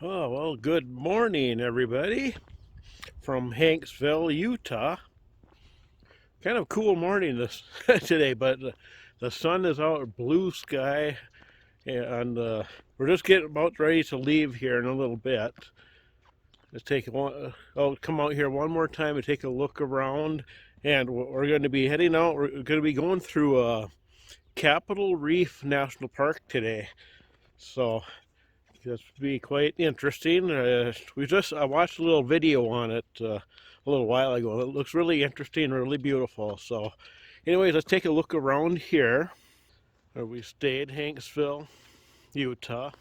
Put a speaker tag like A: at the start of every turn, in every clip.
A: Oh, well, good morning, everybody, from Hanksville, Utah. Kind of cool morning this today, but the sun is out, blue sky, and we're just getting about ready to leave here in a little bit. Let's I'll come out here one more time and take a look around, and we're going to be heading out. We're going to be going through Capitol Reef National Park today, so this would be quite interesting. I watched a little video on it a little while ago. It looks really interesting, really beautiful. So, anyways, let's take a look around here where we stayed, Hanksville, Utah.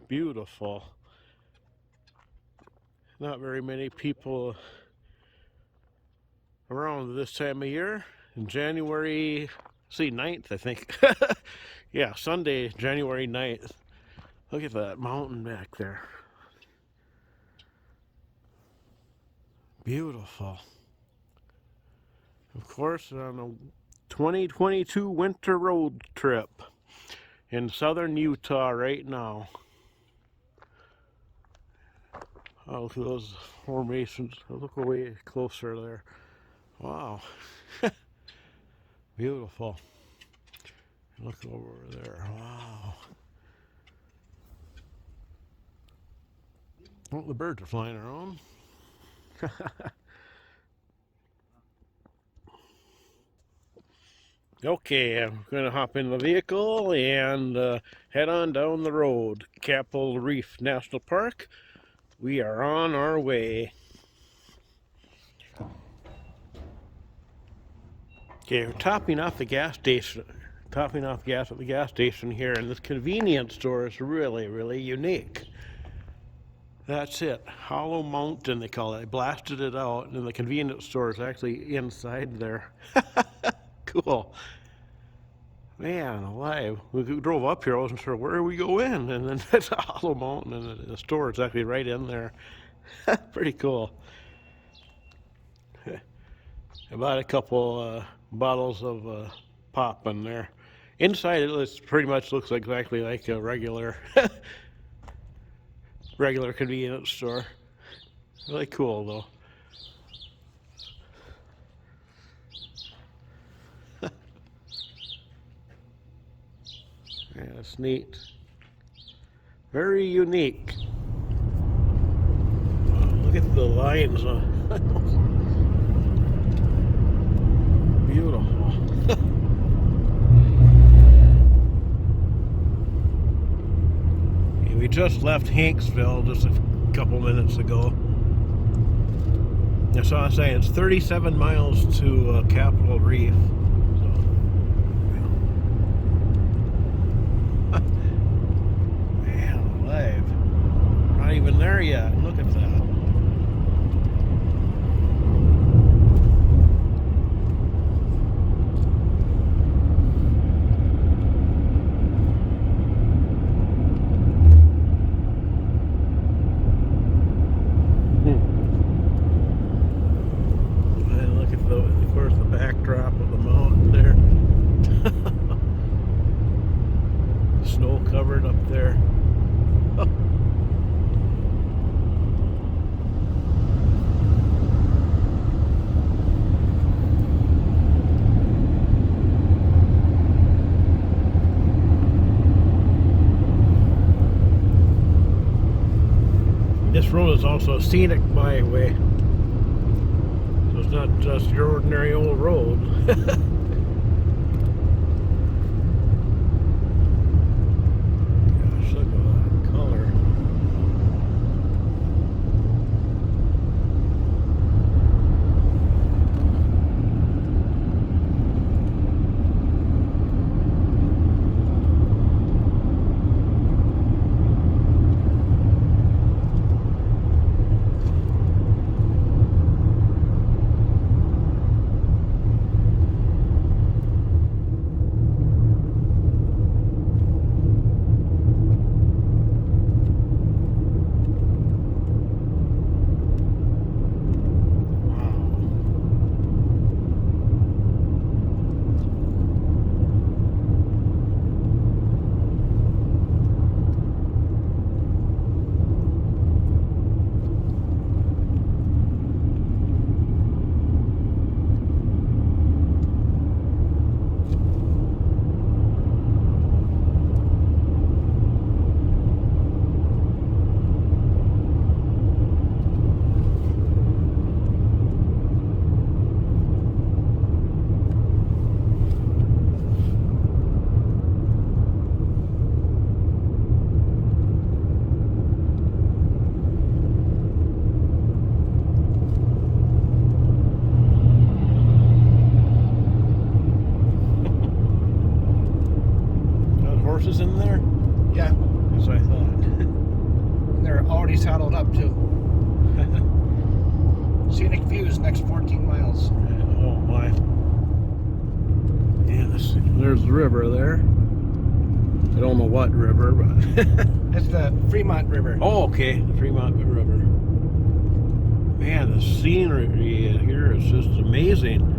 A: Beautiful. Not very many people around this time of year. In January, 9th, I think. Yeah, Sunday, January 9th. Look at that mountain back there. Beautiful. Of course, on a 2022 winter road trip in southern Utah right now. Oh, look at those formations. Look way closer there. Wow. Beautiful. Look over there. Wow. Oh, the birds are flying around. Okay, I'm going to hop in the vehicle and head on down the road. Capitol Reef National Park. We are on our way. Okay, we're topping off gas at the gas station here, and this convenience store is really, really unique. That's it, Hollow Mountain they call it. They blasted it out, and the convenience store is actually inside there. Cool. Man, alive. We drove up here, I wasn't sure where we go in, and then it's a Hollow Mountain, and the store is actually right in there. Pretty cool. I bought a couple bottles of pop in there. Inside it pretty much looks exactly like a regular convenience store. Really cool though. Yeah, it's neat. Very unique. Wow, look at the lines on. Beautiful. We just left Hanksville just a couple minutes ago. So I was saying it's 37 miles to Capitol Reef. So, man, alive. Not even there yet. Look at that. Backdrop of the mountain there. Snow covered up there. This road is also a scenic byway. So it's not just your ordinary old road. Gosh, look at that color. horses in there?
B: Yeah,
A: As I thought.
B: and they're already saddled up too. Scenic views next 14 miles.
A: Oh my. Yeah, there's the river there. I don't know what river, but
B: It's the Fremont River.
A: oh, okay, the Fremont River. Man, the scenery here is just amazing.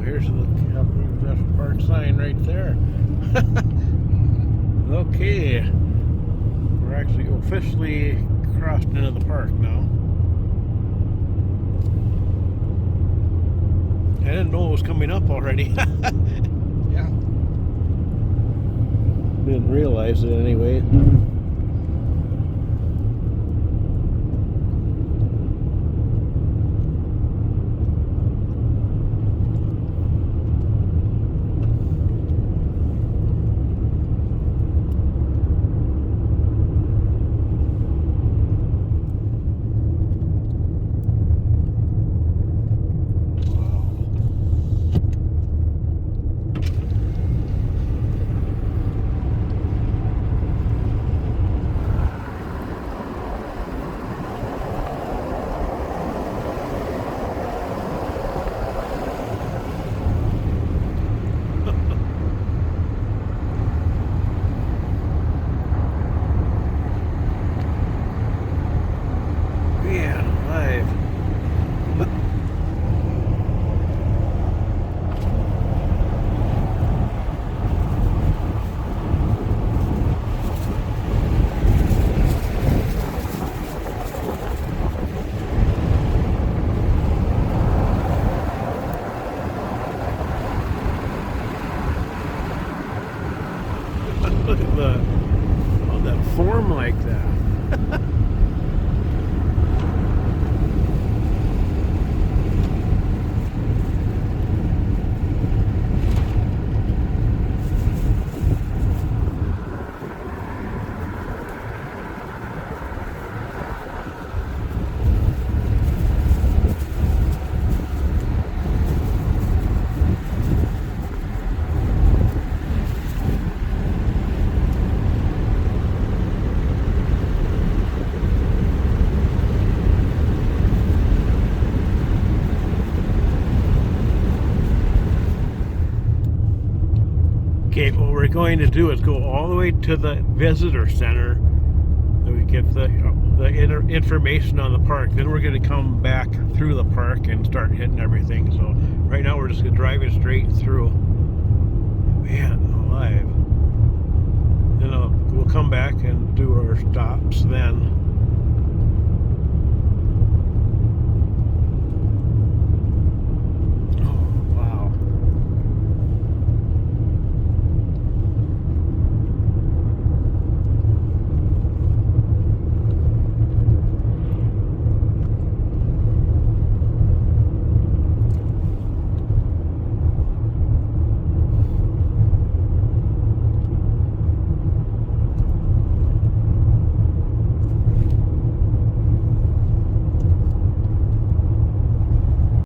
A: Here's the National Park sign right there. Okay, we're actually officially crossed into the park now. I didn't know it was coming up already.
B: Yeah.
A: Didn't realize it anyway. Look at that form like that. Okay, what we're going to do is go all the way to the visitor center. So we get the information on the park. Then we're going to come back through the park and start hitting everything. So right now we're just driving straight through. Man, alive. Then we'll come back and do our stops then.